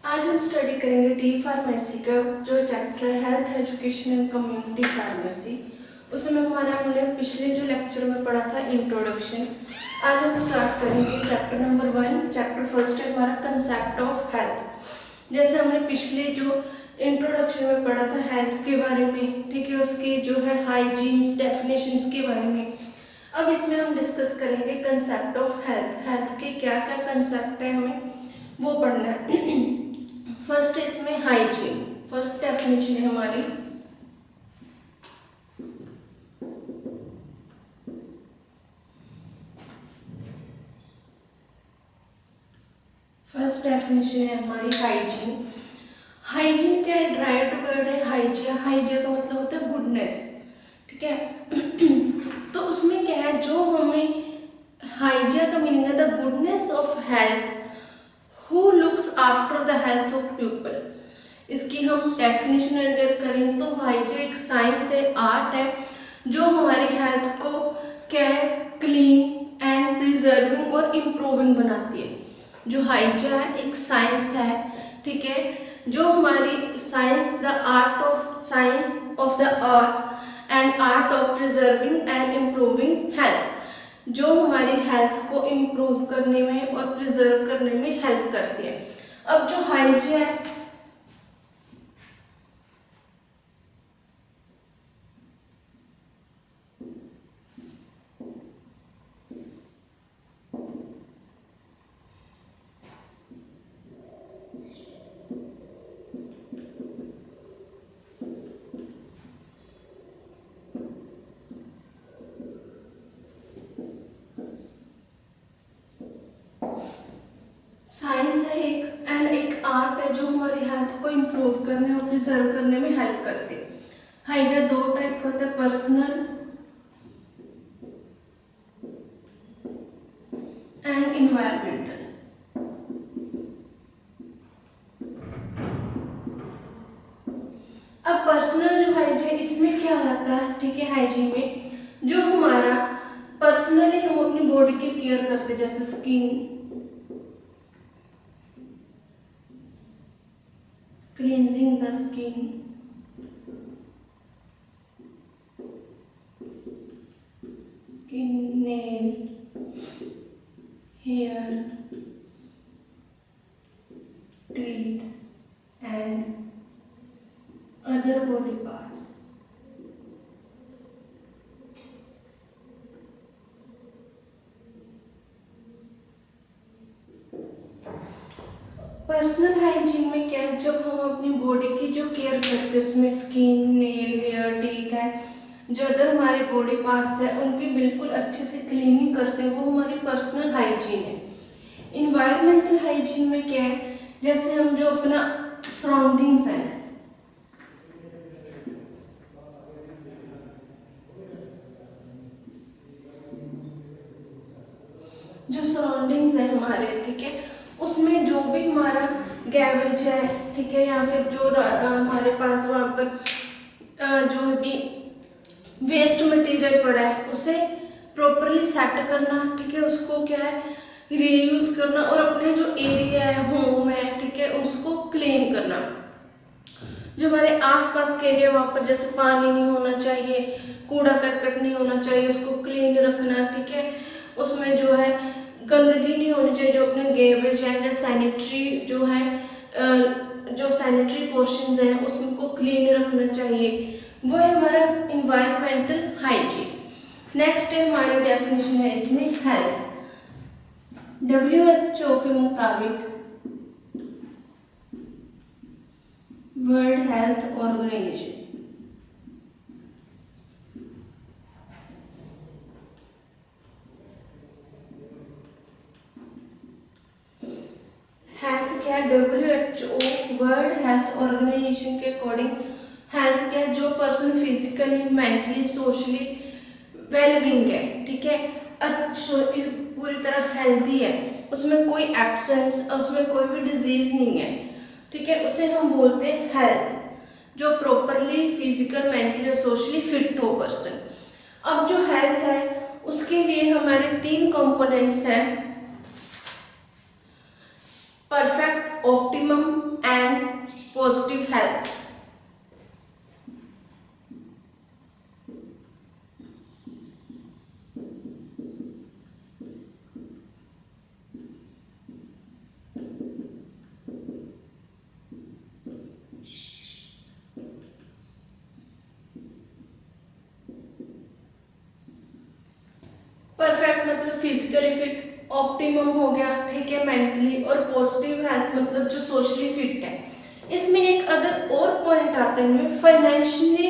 आज हम स्टडी करेंगे डी फार्मेसी का जो चैप्टर है health education and community pharmacy. उसमें हमने पिछले जो लेक्चर में पढ़ा था इंट्रोडक्शन। आज हम स्टार्ट करेंगे चैप्टर नंबर 1। चैप्टर फर्स्ट है हमारा कंसेप्ट ऑफ हेल्थ। जैसे हमने पिछले जो इंट्रोडक्शन में पढ़ा था हेल्थ के बारे में, ठीक है, उसके जो है हाइजीन्स डेफिनेशंस के बारे में। अब इसमें हम डिस्कस करेंगे कंसेप्ट ऑफ हेल्थ। हेल्थ के क्या क्या कंसेप्ट है हमें वो पढ़ना है। फर्स्ट इसमें हाइजीन, फर्स्ट डेफिनेशन है हमारी हाइजीन। हाइजीन क्या है? ड्राइड वर्ड है हाइजिया। हाइजिया का मतलब होता है गुडनेस, ठीक है। तो उसमें क्या है, जो हमें हाइजिया का मीनिंग है the goodness of health who looks after the health of people. इसकी हम डेफिनेशन अगर करें तो हाइजीन एक साइंस है, आर्ट है, जो हमारी हेल्थ को क्या है, क्लीन एंड प्रिजर्विंग और इम्प्रूविंग बनाती है। जो हाइजीन है एक साइंस है, ठीक है, जो हमारी science of the art and art of preserving and improving health, जो हमारी हेल्थ को इम्प्रूव करने में और प्रिजर्व करने में हेल्प करती है। अब जो हाइजीन है साइंस है एक एंड एक आर्ट है, जो हमारी हेल्थ को इम्प्रूव करने और प्रिजर्व करने में हेल्प करती है। हाइजीन दो टाइप का होता है, पर्सनल एंड इन्वायरमेंटल। अब पर्सनल जो हाइजीन इसमें क्या आता है, ठीक है, हाइजीन में जो हमारा पर्सनली हम अपनी बॉडी की केयर करते, जैसे skin cleansing the skin, nail, hair, teeth and other body parts. Personal hygiene में क्या है, जब हम अपनी बॉडी की जो केयर करते हैं उसमें skin, nail, hair, teeth and जो अदर हमारे बॉडी पार्ट्स है उनकी बिल्कुल अच्छे से क्लीनिंग करते हैं, वो हमारी पर्सनल हाइजीन है। इन्वायरमेंटल हाइजीन में क्या है, जैसे हम जो अपना सराउंडिंग्स हैं, जो सराउंडिंग्स है हमारे, ठीक है, उसमें जो भी हमारा गैबेज है, ठीक है, या फिर जो हमारे पास वहाँ पर जो भी वेस्ट मटेरियल पड़ा है उसे प्रॉपरली सेट करना, ठीक है, उसको क्या है रीयूज करना और अपने जो एरिया है, होम है, ठीक है, उसको क्लीन करना। जो हमारे आसपास के एरिया वहाँ पर जैसे पानी नहीं होना चाहिए, कूड़ा करकट नहीं होना चाहिए, उसको क्लीन रखना, ठीक है, उसमें जो है गंदगी नहीं होनी चाहिए। जो अपने गेबेज है या सैनिटरी जो है जो सैनिटरी पोर्शंस हैं उसको क्लीन रखना चाहिए, वो है हमारा इन्वायरमेंटल हाइजीन। नेक्स्ट है हमारी डेफिनेशन है इसमें हेल्थ। WHO के मुताबिक, वर्ल्ड हेल्थ ऑर्गेनाइजेशन, हेल्थ क्या है, WHO वर्ल्ड हेल्थ ऑर्गेनाइजेशन के अकॉर्डिंग हेल्थ क्या है, जो person physically, mentally, socially wellbeing है, ठीक है, पूरी तरह हेल्दी है, उसमें कोई एब्सेंस, उसमें कोई भी डिजीज नहीं है, ठीक है, उसे हम बोलते हैं हेल्थ। जो प्रॉपरली फिजिकल, मेंटली और सोशली फिट हो पर्सन। अब जो हेल्थ है उसके लिए हमारे 3 कंपोनेंट्स हैं, perfect, optimum positive health. Perfect मतलब फिजिकली फिट, ऑप्टिमम हो गया, ठीक है, मेंटली, और पॉजिटिव हेल्थ मतलब जो सोशली फिट है। इसमें एक अदर और पॉइंट आते हैं financially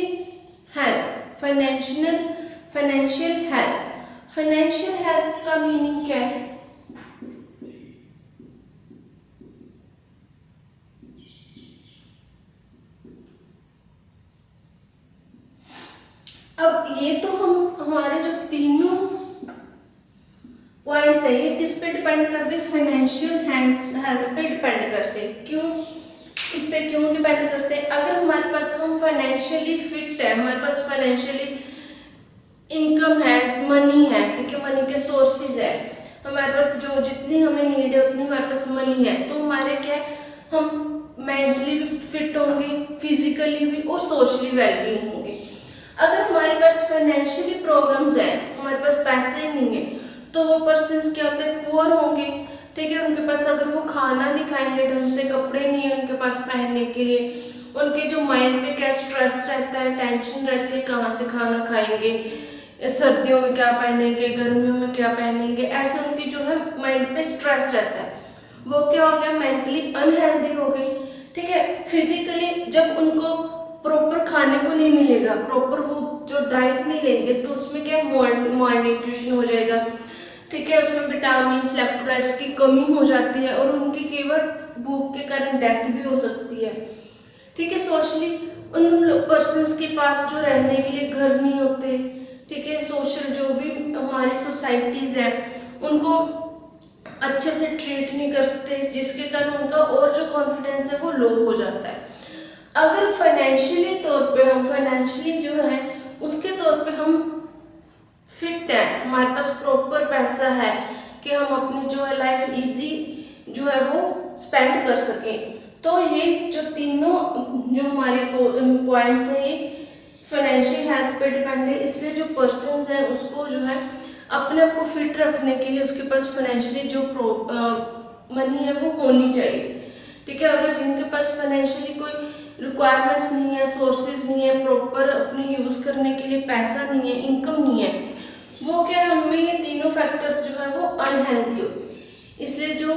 health, financial health. Financial health का मीनिंग क्या है? अब ये तो हमारे जो तीनों पॉइंट्स है ये किस पे डिपेंड करते? फाइनेंशियल हेल्थ पे डिपेंड करते। क्यों इस पे क्यों डिपेंड करते हैं? अगर हमारे पास हम फाइनेंशियली फिट है, हमारे पास फाइनेंशियली इनकम है, मनी है, ठीक है, मनी के सोर्सेज है, हमारे पास जो जितनी हमें नीड है उतनी हमारे पास मनी है, तो हमारे क्या है, हम मेंटली भी फिट होंगे, फिजिकली भी और सोशली वेलबींग होंगे। अगर हमारे पास फाइनेंशियली प्रॉब्लम्स है, हमारे पास पैसे नहीं है, तो वो पर्सन्स क्या होते हैं? पुअर होंगे, ठीक है, उनके पास अगर वो खाना नहीं खाएंगे ढंग से, कपड़े नहीं है उनके पास पहनने के लिए, उनके जो माइंड पे क्या स्ट्रेस रहता है, टेंशन रहती है, कहाँ से खाना खाएंगे, सर्दियों में क्या पहनेंगे, गर्मियों में क्या पहनेंगे, ऐसे उनकी जो है माइंड पे स्ट्रेस रहता है, वो क्या हो गया? मेंटली अनहेल्दी हो गई, ठीक है। फिजिकली जब उनको प्रॉपर खाने को नहीं मिलेगा, प्रॉपर वो जो डाइट नहीं लेंगे, तो उसमें क्या माल न्यूट्रिशन हो जाएगा, ठीक है, उसमें विटामिन इलेक्ट्रोलाइट्स की कमी हो जाती है और उनकी केवल भूख के कारण डेथ भी हो सकती है, ठीक है। सोशली उन पर्सन्स के पास जो रहने के लिए घर नहीं होते, ठीक है, सोशल जो भी हमारी सोसाइटीज है उनको अच्छे से ट्रीट नहीं करते, जिसके कारण उनका और जो कॉन्फिडेंस है वो लो हो जाता है। अगर फाइनेंशियली तौर पे हम फाइनेंशियली जो है उसके तौर पे हम फिट है, हमारे पास प्रॉपर पैसा है कि हम अपनी जो है लाइफ इजी जो है वो स्पेंड कर सकें, तो ये जो तीनों जो हमारे पॉइंट्स हैं ये फाइनेंशियल हेल्थ पे डिपेंड है। इसलिए जो पर्सन्स हैं उसको जो है अपने आप को फिट रखने के लिए उसके पास फाइनेंशियली जो मनी है वो होनी चाहिए, ठीक है। अगर जिनके पास फाइनेंशियली कोई रिक्वायरमेंट्स नहीं है, सोर्सेज नहीं है, प्रॉपर अपने यूज़ करने के लिए पैसा नहीं है, इनकम नहीं है, वो क्या है, उनमें ये तीनों फैक्टर्स जो है वो अनहेल्दी होते हैं। इसलिए जो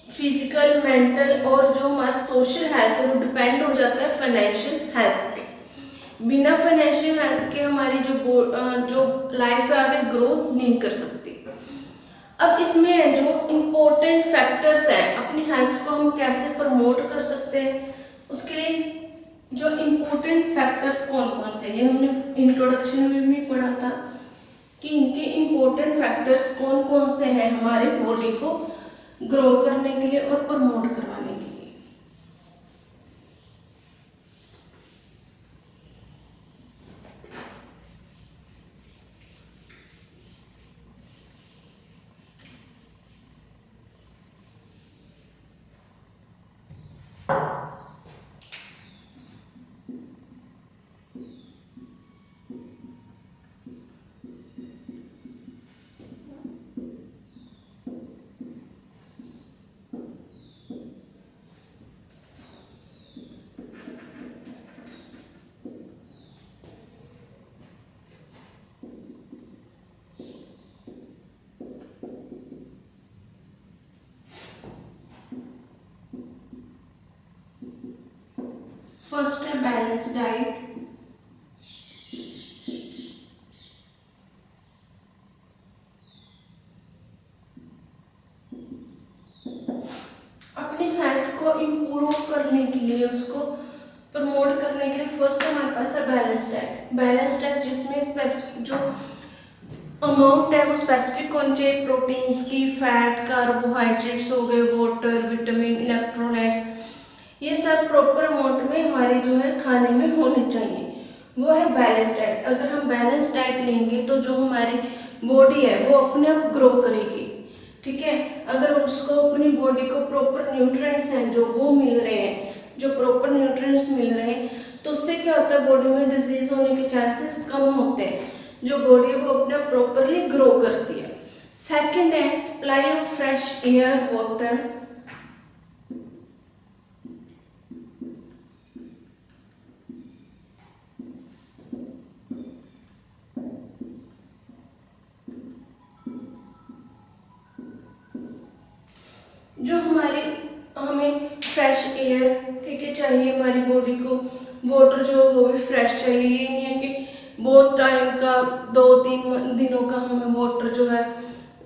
फिजिकल, मेंटल और जो हमारा सोशल हेल्थ है वो डिपेंड हो जाता है फाइनेंशियल हेल्थ पे। बिना फाइनेंशियल हेल्थ के हमारी जो लाइफ है आगे ग्रो नहीं कर सकती। अब इसमें जो इम्पोर्टेंट फैक्टर्स हैं, अपनी हेल्थ को हम कैसे प्रमोट कर सकते हैं, उसके लिए जो इम्पोर्टेंट फैक्टर्स कौन कौन से, ये हमने इंट्रोडक्शन में भी पढ़ा था कि इनके इम्पोर्टेंट फैक्टर्स कौन कौन से हैं हमारे बॉडी को ग्रो करने के लिए और प्रमोट करवाने के लिए। फर्स्ट है बैलेंस डाइट, अपनी हेल्थ को इम्प्रूव करने के लिए, उसको प्रमोट करने के लिए फर्स्ट हमारे पास है बैलेंस डाइट। बैलेंस डाइट जिसमें जो अमाउंट है वो स्पेसिफिक होनी चाहिए, प्रोटीन्स की, फैट, कार्बोहाइड्रेट्स हो गए, वाटर, विटामिन, इलेक्ट्रोलाइट्स, ये सब प्रॉपर अमाउंट में हमारे जो है खाने में होने चाहिए, वो है बैलेंस डाइट। अगर हम बैलेंस डाइट लेंगे तो जो हमारी बॉडी है वो अपने आप ग्रो करेगी, ठीक है। अगर उसको अपनी बॉडी को प्रॉपर न्यूट्रिएंट्स हैं जो वो मिल रहे हैं, जो प्रॉपर न्यूट्रिएंट्स मिल रहे हैं, तो उससे क्या होता है, बॉडी में डिजीज होने के चांसेस कम होते हैं, जो बॉडी वो अपना प्रॉपरली ग्रो करती है। सेकंड है supply of fresh air water. जो हमें फ्रेश एयर, ठीक है, चाहिए हमारी बॉडी को। वाटर जो वो भी फ्रेश चाहिए, ये नहीं है कि बहुत टाइम का 2-3 दिनों का हमें वाटर जो है,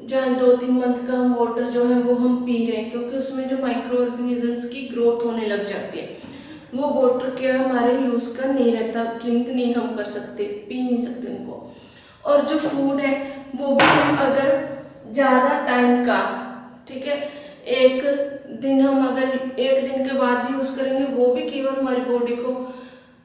जहाँ 2-3 मंथ का हम वाटर जो है वो हम पी रहे हैं, क्योंकि उसमें जो माइक्रो ऑर्गेनिजम्स की ग्रोथ होने लग जाती है, वो वाटर क्या हमारे यूज़ का नहीं रहता, ड्रिंक नहीं हम कर सकते, पी नहीं सकते उनको। और जो फूड है वो भी हम अगर ज़्यादा टाइम का, ठीक है, एक दिन हम अगर एक दिन के बाद भी यूज़ करेंगे, वो भी केवल हमारी बॉडी को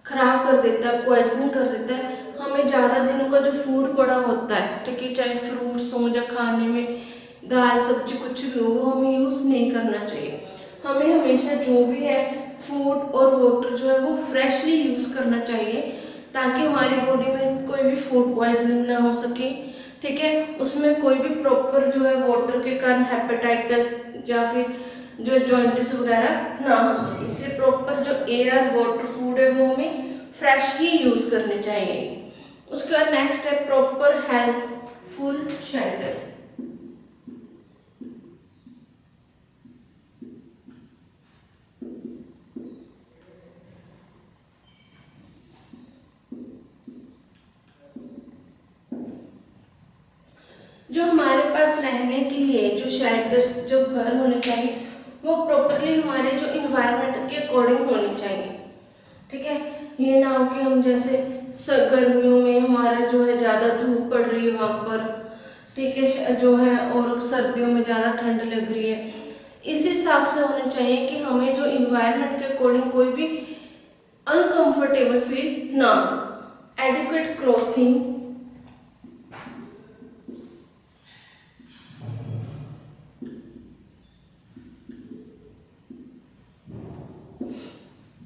खराब कर देता है, पॉइजनिंग कर देता है। हमें ज़्यादा दिनों का जो फूड पड़ा होता है, ठीक है, चाहे फ्रूट्स हो या खाने में दाल सब्जी कुछ भी हो, वो हमें यूज़ नहीं करना चाहिए। हमें हमेशा जो भी है फूड और वाटर जो है वो फ्रेशली यूज़ करना चाहिए, ताकि हमारी बॉडी में कोई भी फूड पॉइजनिंग ना हो सके, ठीक है, उसमें कोई भी प्रॉपर जो है वाटर के कारण हेपेटाइटिस या फिर जो जॉइंटिस वगैरह ना हो सके। इसलिए प्रॉपर जो एयर वाटर फूड है वो हमें फ्रेश ही यूज़ करने चाहिए। उसके बाद नेक्स्ट है प्रॉपर हेल्थफुल शेल्टर। जो हमारे पास रहने के लिए जो शेल्टर्स, जो घर होने चाहिए, वो प्रॉपरली हमारे जो इन्वायरमेंट के अकॉर्डिंग होने चाहिए, ठीक है। ये ना हो कि हम जैसे गर्मियों में हमारा जो है ज़्यादा धूप पड़ रही है वहाँ पर, ठीक है, जो है, और सर्दियों में ज़्यादा ठंड लग रही है, इस हिसाब से होना चाहिए कि हमें जो इन्वायरमेंट के अकॉर्डिंग कोई भी अनकंफर्टेबल फील ना हो। एडिक्वेट क्लोथिंग,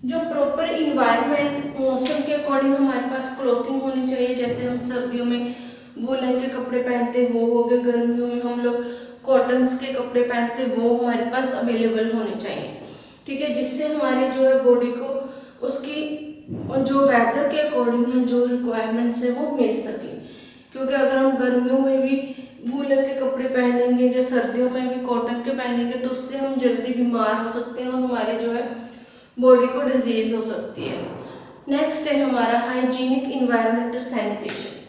जो प्रॉपर इन्वायरमेंट मौसम के अकॉर्डिंग हमारे पास क्लोथिंग होनी चाहिए। जैसे हम सर्दियों में वूलन के कपड़े पहनते हैं, वो हो गए, गर्मियों में हम लोग कॉटन्स के कपड़े पहनते हैं, वो हमारे पास अवेलेबल होने चाहिए, ठीक है, जिससे हमारी जो है बॉडी को उसकी जो वेदर के अकॉर्डिंग है जो रिक्वायरमेंट्स है वो मिल सके। क्योंकि अगर हम गर्मियों में भी वूलन के कपड़े पहनेंगे या सर्दियों में भी कॉटन के पहनेंगे, तो उससे हम जल्दी बीमार हो सकते हैं और हमारे जो है बॉडी को डिजीज हो सकती है। नेक्स्ट है हमारा हाइजीनिक इन्वायरमेंटल सैनिटेशन।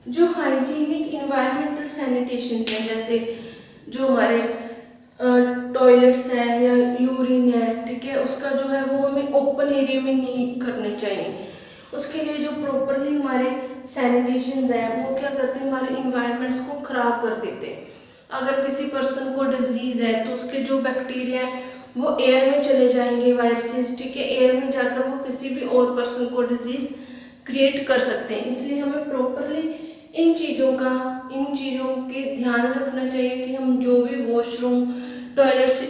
जो हाइजीनिक इन्वायरमेंटल सैनिटेशन है, जैसे जो हमारे टॉयलेट्स है या यूरिन है, ठीक है, उसका जो है वो हमें ओपन एरिया में नहीं करने चाहिए। उसके लिए जो प्रॉपरली हमारे सैनिटेशंस है वो क्या करते हैं, हमारे इन्वायरमेंट्स को खराब कर देते हैं। अगर किसी पर्सन को डिजीज है तो उसके जो बैक्टीरिया है वो एयर में चले जाएंगे, वायरसेस, ठीक है, एयर में जाकर वो किसी भी और पर्सन को डिजीज क्रिएट कर सकते हैं। इसलिए हमें प्रॉपरली इन चीज़ों के ध्यान रखना चाहिए कि हम जो भी वॉशरूम टॉयलेट्स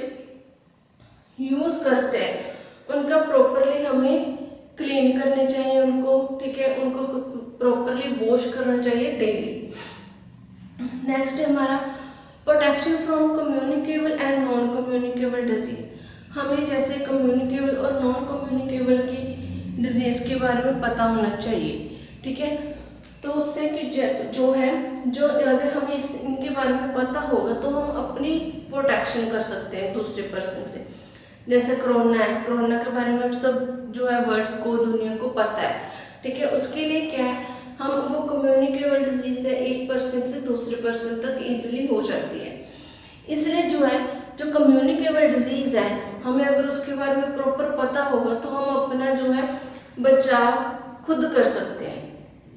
यूज़ करते हैं उनका प्रॉपरली हमें क्लीन करने चाहिए उनको, ठीक है, उनको प्रॉपरली वॉश करना चाहिए डेली। नेक्स्ट है हमारा protection from communicable and non communicable disease. हमें जैसे कम्युनिकेबल और नॉन कम्युनिकेबल की डिजीज के बारे में पता होना चाहिए, ठीक है, तो उससे कि जो है जो अगर हमें इनके बारे में पता होगा तो हम अपनी प्रोटेक्शन कर सकते हैं दूसरे पर्सन से। जैसे कोरोना है, कोरोना के बारे में अब सब जो है वर्ड्स को दुनिया को पता है, ठीक है, उसके लिए क्या है, हम वो कम्युनिकेबल डिजीज है, एक पर्सन से दूसरे पर्सन तक इजीली हो जाती है। इसलिए जो है जो कम्युनिकेबल डिजीज है, हमें अगर उसके बारे में प्रॉपर पता होगा तो हम अपना जो है बचाव खुद कर सकते हैं,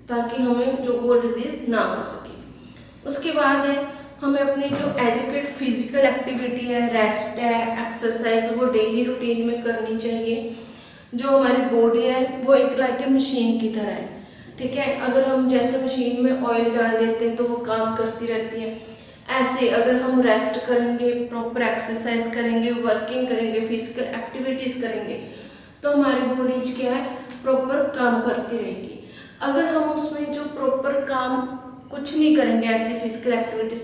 ताकि हमें जो वो डिजीज ना हो सके। उसके बाद है हमें अपनी जो एडिक्वेट फिजिकल एक्टिविटी है, रेस्ट है, एक्सरसाइज, वो डेली रूटीन में करनी चाहिए। जो हमारी बॉडी है वो एक लाइक मशीन की तरह है, ठीक है। अगर हम जैसे मशीन में ऑयल डाल देते हैं तो वो काम करती रहती है, ऐसे अगर हम रेस्ट करेंगे, प्रॉपर एक्सरसाइज करेंगे, वर्किंग करेंगे, फिजिकल एक्टिविटीज करेंगे तो हमारी बॉडी क्या है, प्रॉपर काम करती रहेगी। अगर हम उसमें जो प्रॉपर काम कुछ नहीं करेंगे ऐसी फिजिकल एक्टिविटीज,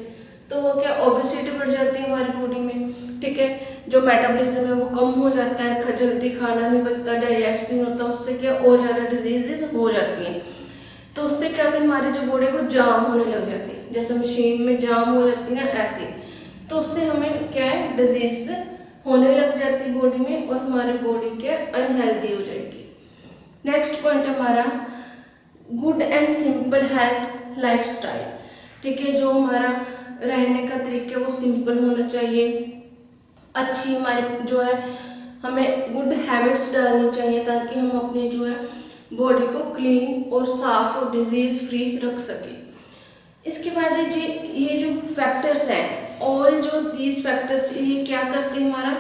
तो वो क्या, ओबेसिटी बढ़ जाती है हमारी बॉडी में, ठीक है। जो मेटाबॉलिज्म है वो कम हो जाता है, जल्दी खाना नहीं पचता, डाइजेस्ट नहीं होता, उससे क्या और ज़्यादा डिजीजेस हो जाती हैं। तो उससे क्या होता है, हमारी जो बॉडी को जाम होने लग जाती है, जैसे मशीन में जाम हो जाती है ना, ऐसे। तो उससे हमें क्या है, डिजीज होने लग जाती है बॉडी में, और हमारी बॉडी क्या, अनहेल्दी हो जाएगी। नेक्स्ट पॉइंट हमारा good and simple health lifestyle, ठीक है। जो हमारा रहने का तरीका वो सिंपल होना चाहिए, अच्छी हमारी जो है, हमें गुड हैबिट्स डालनी चाहिए ताकि हम अपनी जो है बॉडी को क्लीन और साफ और डिजीज फ्री रख सकें। इसके बाद ये जो फैक्टर्स हैं, ऑल जो दीज फैक्टर्स, ये क्या करते हैं, हमारा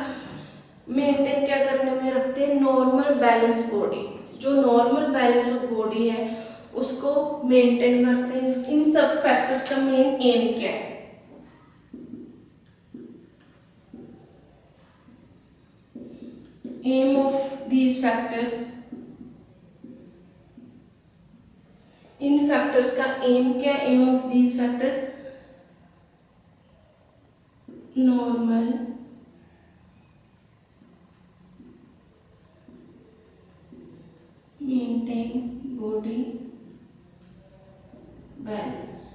मेंटेन क्या करने में रखते हैं, नॉर्मल बैलेंस बॉडी। जो नॉर्मल बैलेंस ऑफ बॉडी है उसको मेंटेन करते हैं। इन सब फैक्टर्स का मेन एम क्या है, एम ऑफ दीज फैक्टर्स, इन फैक्टर्स का एम क्या, aim of these factors, normal maintain body balance,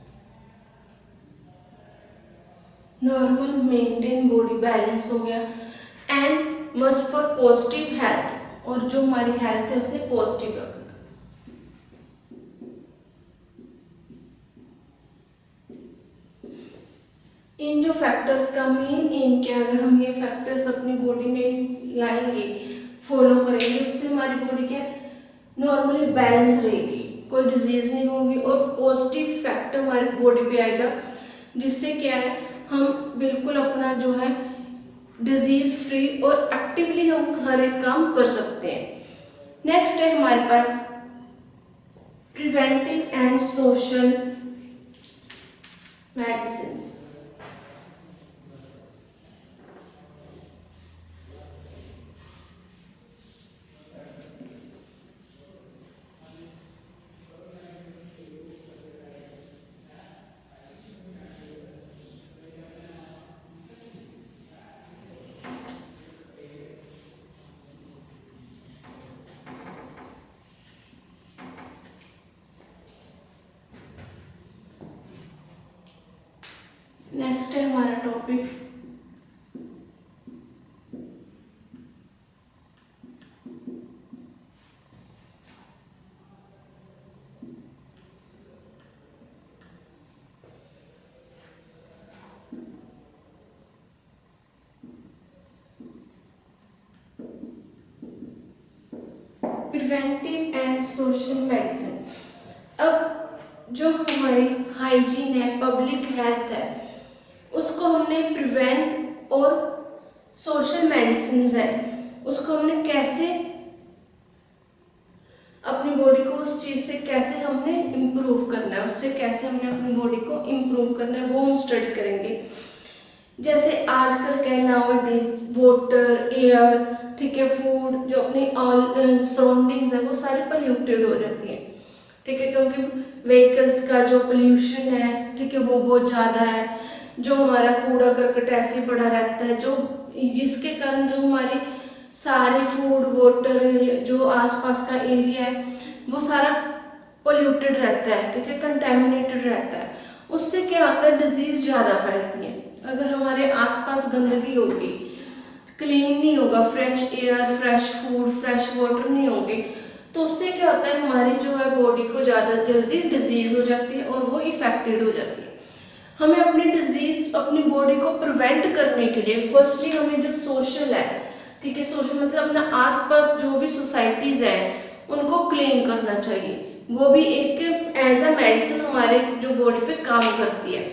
normal maintain body balance हो गया, and must for positive health, और जो हमारी हेल्थ है उसे पॉजिटिव रखना। इन जो फैक्टर्स का मेन एम क्या, अगर हम ये फैक्टर्स अपनी बॉडी में लाएंगे, फॉलो करेंगे, उससे हमारी बॉडी क्या नॉर्मली बैलेंस रहेगी, कोई डिजीज नहीं होगी, और पॉजिटिव फैक्टर हमारी बॉडी पे आएगा, जिससे क्या है, हम बिल्कुल अपना जो है डिजीज फ्री और एक्टिवली हम हर एक काम कर सकते हैं। नेक्स्ट है हमारे पास preventive and social medicine. Next है हमारा topic preventive and social medicine. अब जो हमारी हाइजीन है, पब्लिक हेल्थ है, उसको हमने प्रिवेंट, और सोशल मेडिसिन है उसको हमने कैसे अपनी बॉडी को उस चीज से कैसे हमने इम्प्रूव करना है, उससे कैसे हमने अपनी बॉडी को इम्प्रूव करना है, वो हम स्टडी करेंगे। जैसे आजकल क्या नाउअडेज वाटर, एयर, ठीक है, फूड, जो अपनी ऑल सराउंडिंग्स है वो सारी पोल्यूटेड हो जाती है, ठीक है, क्योंकि व्हीकल्स का जो पोल्यूशन है, ठीक है, वो बहुत ज़्यादा है। जो हमारा कूड़ा करकट ऐसे पड़ा रहता है, जो जिसके कारण जो हमारी सारी फूड, वाटर, जो आसपास का एरिया है वो सारा पोल्यूटेड रहता है, ठीक है, कंटेमिनेटेड रहता है। उससे क्या होता है, डिजीज ज़्यादा फैलती है। अगर हमारे आसपास गंदगी होगी, क्लीन नहीं होगा, fresh air, fresh food, fresh water नहीं होगी, तो उससे क्या होता है, हमारी जो है बॉडी को ज़्यादा जल्दी डिजीज हो जाती है और वो इफेक्टेड हो जाती है। हमें अपनी डिजीज, अपनी बॉडी को प्रिवेंट करने के लिए फर्स्टली हमें जो सोशल है, ठीक है, सोशल मतलब अपना आसपास जो भी सोसाइटीज है उनको क्लीन करना चाहिए। वो भी एक एज अ मेडिसिन हमारे जो बॉडी पे काम करती है।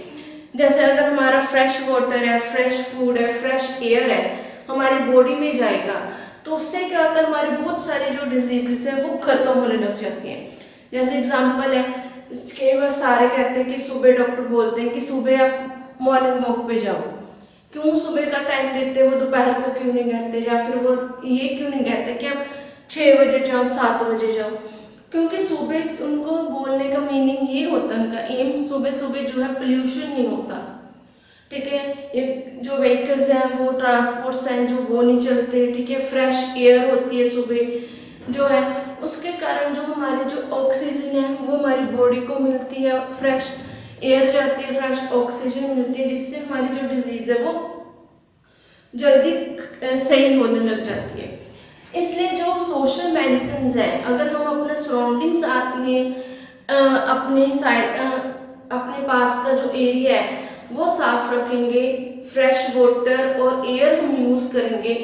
जैसे अगर हमारा फ्रेश वाटर है, फ्रेश फूड है, फ्रेश एयर है हमारी बॉडी में जाएगा, तो उससे क्या होता है, हमारी बहुत सारी जो डिजीजेस है वो खत्म होने लग जाती हैं। जैसे एग्जांपल है, कई बार सारे कहते हैं कि सुबह डॉक्टर बोलते हैं कि सुबह आप मॉर्निंग वॉक पे जाओ। क्यों सुबह का टाइम देते हैं, वो दोपहर को क्यों नहीं कहते, या फिर वो ये क्यों नहीं कहते कि आप 6 बजे जाओ, 7 बजे जाओ? क्योंकि सुबह उनको बोलने का मीनिंग ये होता है, उनका एम सुबह सुबह जो है पोल्यूशन नहीं होता, ठीक है। ये जो व्हीकल्स हैं वो ट्रांसपोर्ट्स हैं जो वो नहीं चलते, ठीक है। फ्रेश एयर होती है सुबह जो है, उसके कारण जो हमारे जो ऑक्सीजन है वो हमारी बॉडी को मिलती है, फ्रेश एयर जाती है, फ्रेश ऑक्सीजन मिलती है, जिससे हमारी जो डिजीज है वो जल्दी सही होने लग जाती है। इसलिए जो सोशल मेडिसिन है, अगर हम अपने सराउंडिंग्स अपने साइड अपने पास का जो एरिया है वो साफ रखेंगे, फ्रेश वाटर और एयर हम यूज करेंगे,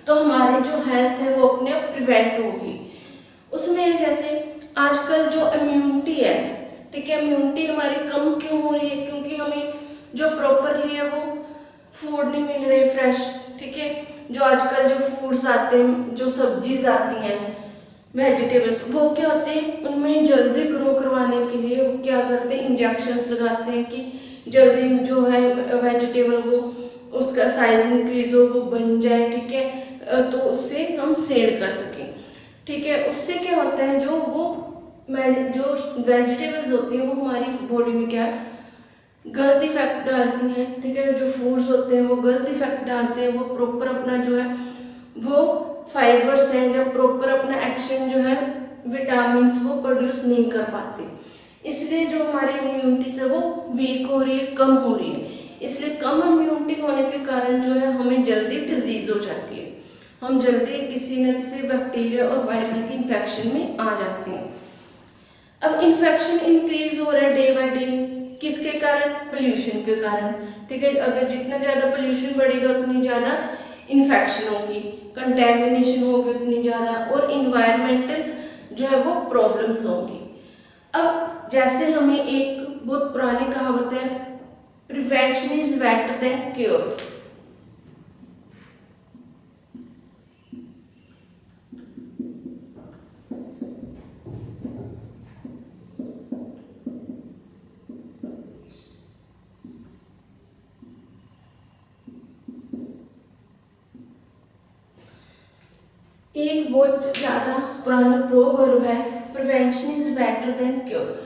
तो हमारी जो हेल्थ है वो अपने आप प्रिवेंट होगी। उसमें जैसे आजकल जो इम्यूनिटी है, ठीक है, इम्यूनिटी हमारी कम क्यों हो रही है? क्योंकि हमें जो प्रॉपरली है वो फूड नहीं मिल रहे फ्रेश, ठीक है। जो आजकल जो फूड्स आते हैं, जो सब्जीज आती हैं, वेजिटेबल्स, वो क्या होते हैं, उनमें जल्दी ग्रो करवाने के लिए वो क्या करते हैं, इंजेक्शंस लगाते हैं कि जल्दी जो है वेजिटेबल वो उसका साइज इंक्रीज हो, वो बन जाए, ठीक है, तो उससे हम सेल कर सकें, ठीक है। उससे क्या होता है, जो वेजिटेबल्स होती हैं वो हमारी बॉडी में क्या गलत इफेक्ट डालती हैं, ठीक है। जो फूड्स होते हैं वो गलत इफेक्ट डालते हैं, वो प्रॉपर अपना जो है वो फाइबर्स हैं जब प्रॉपर अपना एक्शन जो है विटामिन वो प्रोड्यूस नहीं कर पाते, इसलिए जो हमारी इम्यूनिटी है वो वीक हो रही है, कम हो रही है। इसलिए कम इम्यूनिटी होने के कारण जो है हमें जल्दी डिजीज हो जाती है, हम जल्दी किसी न किसी बैक्टीरिया और वायरल की इन्फेक्शन में आ जाते हैं। अब इन्फेक्शन इंक्रीज हो रहा है डे बाय डे, किसके कारण? पोल्यूशन के कारण, ठीक है। अगर जितना ज्यादा पोल्यूशन बढ़ेगा उतनी ज्यादा इन्फेक्शन होगी, कंटेमिनेशन होगी उतनी ज्यादा, और इन्वायरमेंटल जो है वो प्रॉब्लम्स होंगी। अब जैसे हमें एक बहुत पुरानी कहावत है, prevention is better than cure. एक बहुत ज्यादा पुराना प्रोवर्ब है, prevention is better than cure.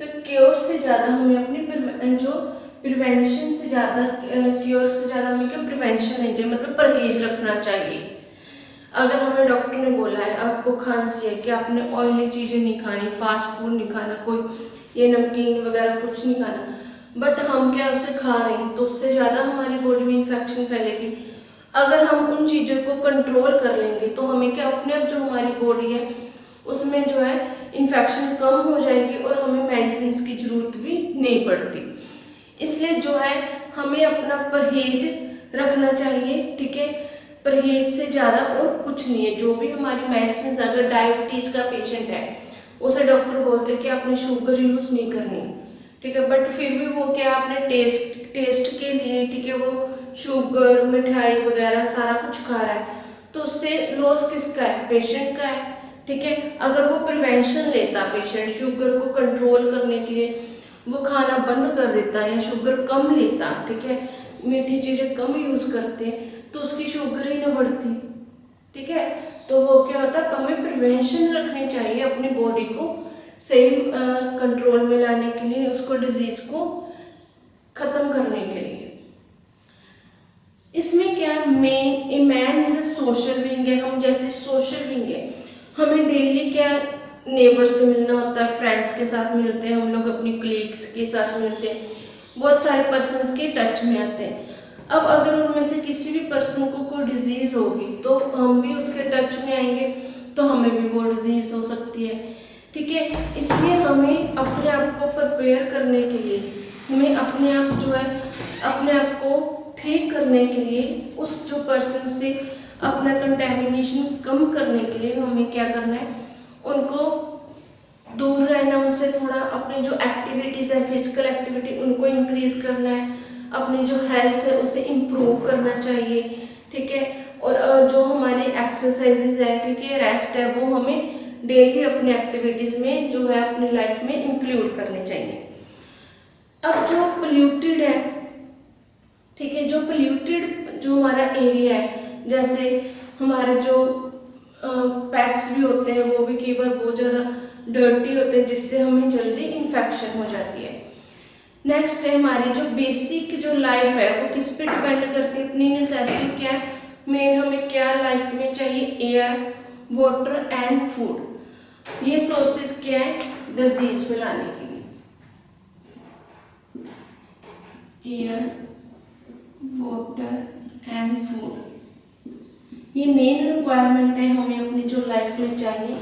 Cure से ज्यादा हमें अपनी जो प्रिवेंशन से ज्यादा क्योर से ज्यादा हमें क्या प्रिवेंशन नहीं चाहिए, मतलब परहेज रखना चाहिए। अगर हमें डॉक्टर ने बोला है आपको खांसी है कि आपने ऑयली चीजें नहीं खानी, फास्ट फूड नहीं खाना, कोई ये नमकीन वगैरह कुछ नहीं खाना, बट हम क्या उसे खा रहे हैं, तो उससे ज्यादा हमारी बॉडी में इन्फेक्शन फैलेगी। अगर हम उन चीज़ों को कंट्रोल कर लेंगे तो हमें क्या अपने आप जो हमारी बॉडी है उसमें जो है इन्फेक्शन कम हो जाएगी और हमें मेडिसिन की जरूरत भी नहीं पड़ती। इसलिए जो है हमें अपना परहेज रखना चाहिए, ठीक है। परहेज से ज़्यादा और कुछ नहीं है। जो भी हमारी मेडिसिन, अगर डायबिटीज़ का पेशेंट है उसे डॉक्टर बोलते हैं कि आपने शुगर यूज़ नहीं करनी, ठीक है, बट फिर भी वो क्या आपने टेस्ट के लिए, ठीक है, वो शुगर मिठाई वगैरह सारा कुछ खा रहा है, तो उससे लॉस किसका है? पेशेंट का है, ठीक है। अगर वो प्रिवेंशन लेता, पेशेंट शुगर को कंट्रोल करने के लिए वो खाना बंद कर देता या शुगर कम लेता, ठीक है, मीठी चीजें कम यूज करते, तो उसकी शुगर ही ना बढ़ती, ठीक है। तो वो क्या होता है, हमें प्रिवेंशन रखनी चाहिए अपनी बॉडी को सही कंट्रोल में लाने के लिए, उसको डिजीज को खत्म करने के लिए। इसमें क्या man is a social being है, हम जैसे सोशल बीइंग है, हमें डेली क्या नेबर से मिलना होता है, फ्रेंड्स के साथ मिलते हैं हम लोग, अपनी कलीग्स के साथ मिलते हैं, बहुत सारे पर्सन्स के टच में आते हैं। अब अगर उनमें से किसी भी पर्सन को कोई डिजीज होगी तो हम भी उसके टच में आएंगे तो हमें भी वो डिजीज हो सकती है, ठीक है। इसलिए हमें अपने आप को प्रिपेयर करने के लिए, हमें अपने आप जो है अपने आप को ठीक करने के लिए, उस जो पर्सन से अपना कंटेमिनेशन कम करने के लिए हमें क्या करना है, उनको दूर रहना, उनसे थोड़ा अपनी जो एक्टिविटीज़ है फिजिकल एक्टिविटी उनको इंक्रीज करना है। अपनी जो हेल्थ है उसे इम्प्रूव करना चाहिए, ठीक है। और जो हमारे एक्सरसाइजेज है, ठीक है, रेस्ट है, वो हमें डेली अपने एक्टिविटीज़ में जो है अपनी लाइफ में इंक्लूड करने चाहिए। अब जो पोल्यूटेड है, ठीक है, जो पोल्यूटेड जो हमारा एरिया है, जैसे हमारे जो पेट्स भी होते हैं वो भी कई बार बहुत ज़्यादा डर्टी होते हैं, जिससे हमें जल्दी इन्फेक्शन हो जाती है। नेक्स्ट है हमारी जो बेसिक जो लाइफ है वो किस पे डिपेंड करती है, अपनी नेसेसिटी क्या है, मेन हमें क्या लाइफ में चाहिए, एयर, वाटर एंड फूड। ये सोर्सेज क्या है डिजीज फैलाने के लिए, एयर, वाटर एंड फूड, ये मेन रिक्वायरमेंट है हमें अपनी जो लाइफ में चाहिए।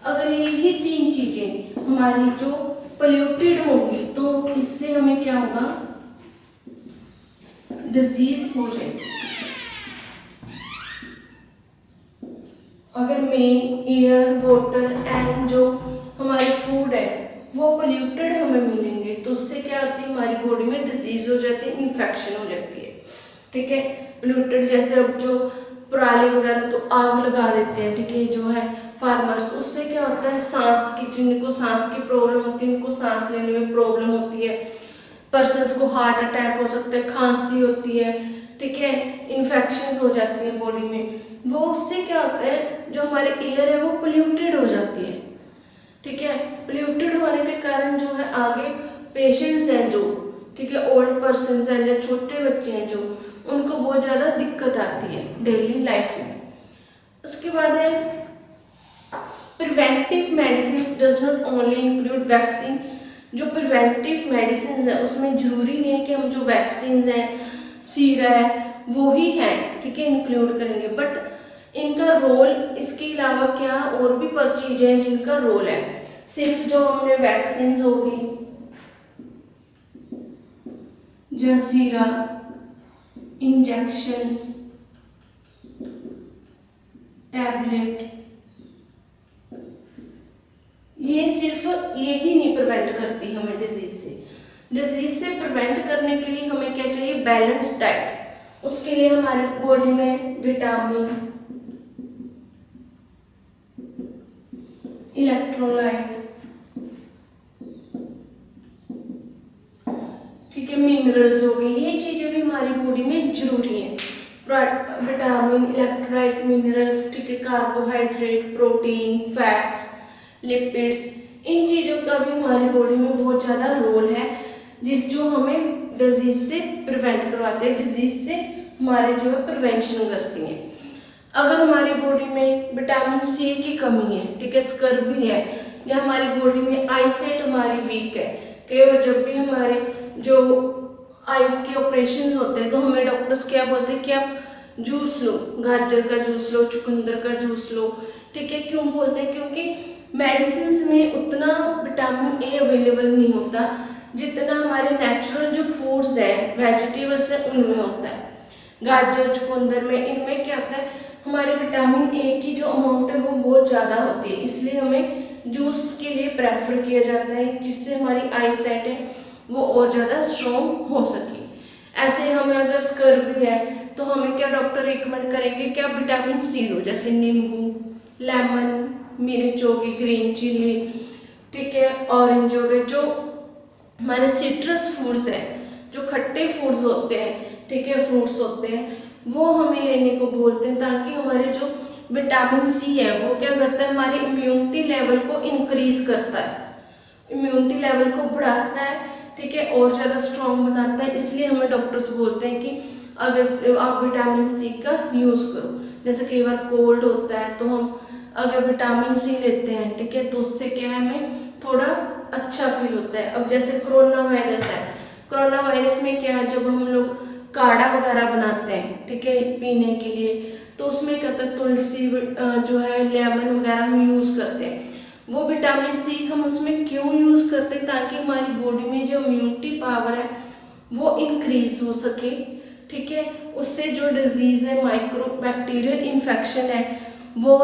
अगर यही तीन चीजें हमारी जो पोल्यूटेड होंगी तो इससे हमें क्या होगा, डिजीज हो जाएगी। अगर मेन एयर, वाटर एंड जो हमारे फूड है वो पोल्यूटेड हमें मिलेंगे तो उससे क्या होती है, हमारी बॉडी में डिजीज हो जाती है, इन्फेक्शन हो जाती है, ठीक है। पोल्यूटेड जैसे अब जो पराली वगैरह तो आग लगा देते हैं, ठीक है, जो है फार्मर्स, उससे क्या होता है, सांस की, जिनको सांस की प्रॉब्लम होती है उनको सांस लेने में प्रॉब्लम होती है, पर्सन्स को हार्ट अटैक हो सकता है, खांसी होती है, ठीक है, इन्फेक्शंस हो जाती है बॉडी में। वो उससे क्या होता है, जो हमारे एयर है वो पोल्यूटेड हो जाती है, ठीक है। पोल्यूटेड होने के कारण जो है आगे पेशेंट्स हैं जो, ठीक है, ओल्ड पर्सन हैं या छोटे बच्चे हैं जो, उनको बहुत ज़्यादा दिक्कत आती है डेली लाइफ में। उसके बाद है preventive medicine does not only include vaccine. जो प्रिवेंटिव मेडिसिन है उसमें जरूरी नहीं है कि हम जो वैक्सीन है, सीरा है, वो ही है, ठीक है, इंक्लूड करेंगे, बट इनका रोल, इसके अलावा क्या और भी पर चीजें हैं जिनका रोल है। सिर्फ जो हमने वैक्सीन होगी, जो सीरा, इंजेक्शंस, टैबलेट, ये सिर्फ ये ही नहीं प्रिवेंट करती हमें डिजीज से। डिजीज से प्रिवेंट करने के लिए हमें क्या चाहिए, बैलेंस डाइट। उसके लिए हमारे बॉडी में विटामिन, इलेक्ट्रोलाइट, ठीक है, मिनरल्स हो गए, ये चीजें भी हमारी बॉडी में जरूरी है। विटामिन, इलेक्ट्रोलाइट, मिनरल्स, ठीक है, कार्बोहाइड्रेट, प्रोटीन, फैट्स, लिपिड्स, इन चीज़ों का भी हमारी बॉडी में बहुत ज़्यादा रोल है, जो हमें डिजीज से प्रिवेंट करवाते हैं, डिजीज से हमारे जो है प्रिवेंशन करती हैं। अगर हमारी बॉडी में विटामिन सी की कमी है, ठीक है, स्कर्वी है, या हमारी बॉडी में आईसाइट हमारी वीक है, केवल जब भी हमारे जो आइज के ऑपरेशन होते हैं तो हमें डॉक्टर्स क्या बोलते हैं कि आप जूस लो, गाजर का जूस लो, चुकंदर का जूस लो, ठीक है। क्यों बोलते हैं, क्योंकि मेडिसिन में उतना विटामिन ए अवेलेबल नहीं होता जितना हमारे नेचुरल जो फूड्स हैं, वेजिटेबल्स हैं, उनमें होता है। गाजर, चुकंदर में, इनमें क्या होता है, हमारे विटामिन ए की जो अमाउंट है वो बहुत ज़्यादा होती है, इसलिए हमें जूस के लिए प्रेफर किया जाता है, जिससे हमारी आई साइट है वो और ज़्यादा स्ट्रॉन्ग हो सके। ऐसे हमें अगर स्कर्वी है तो हमें क्या डॉक्टर रिकमेंड करेंगे कि आप विटामिन सी लो, जैसे नींबू, लेमन, मिर्च होगी, ग्रीन चिली, ठीक है, ऑरेंज हो गए, जो हमारे सिट्रस फूड्स हैं, जो खट्टे फूड्स होते हैं, ठीक है, फ्रूट्स होते हैं, वो हमें लेने को बोलते हैं, ताकि हमारे जो विटामिन सी है वो क्या करता है, हमारी इम्यूनिटी लेवल को इंक्रीज करता है, इम्यूनिटी लेवल को बढ़ाता है, ठीक है, और ज़्यादा स्ट्रॉन्ग बनाता है। इसलिए हमें डॉक्टर्स बोलते हैं कि अगर आप विटामिन सी का यूज़ करो। जैसे कई बार कोल्ड होता है तो हम अगर विटामिन सी लेते हैं, ठीक है, तो उससे क्या है, हमें थोड़ा अच्छा फील होता है। अब जैसे कोरोना वायरस है, कोरोना वायरस में क्या है, जब हम लोग काढ़ा वगैरह बनाते हैं, ठीक है, पीने के लिए, तो उसमें क्या होता है, तुलसी जो है, लेमन वगैरह हम यूज़ करते हैं। वो विटामिन सी हम उसमें क्यों यूज़ करते हैं, ताकि हमारी बॉडी में जो इम्यूनिटी पावर है वो इंक्रीज हो सके, ठीक है, उससे जो डिजीज़ है, माइक्रो बैक्टीरियल इन्फेक्शन है वो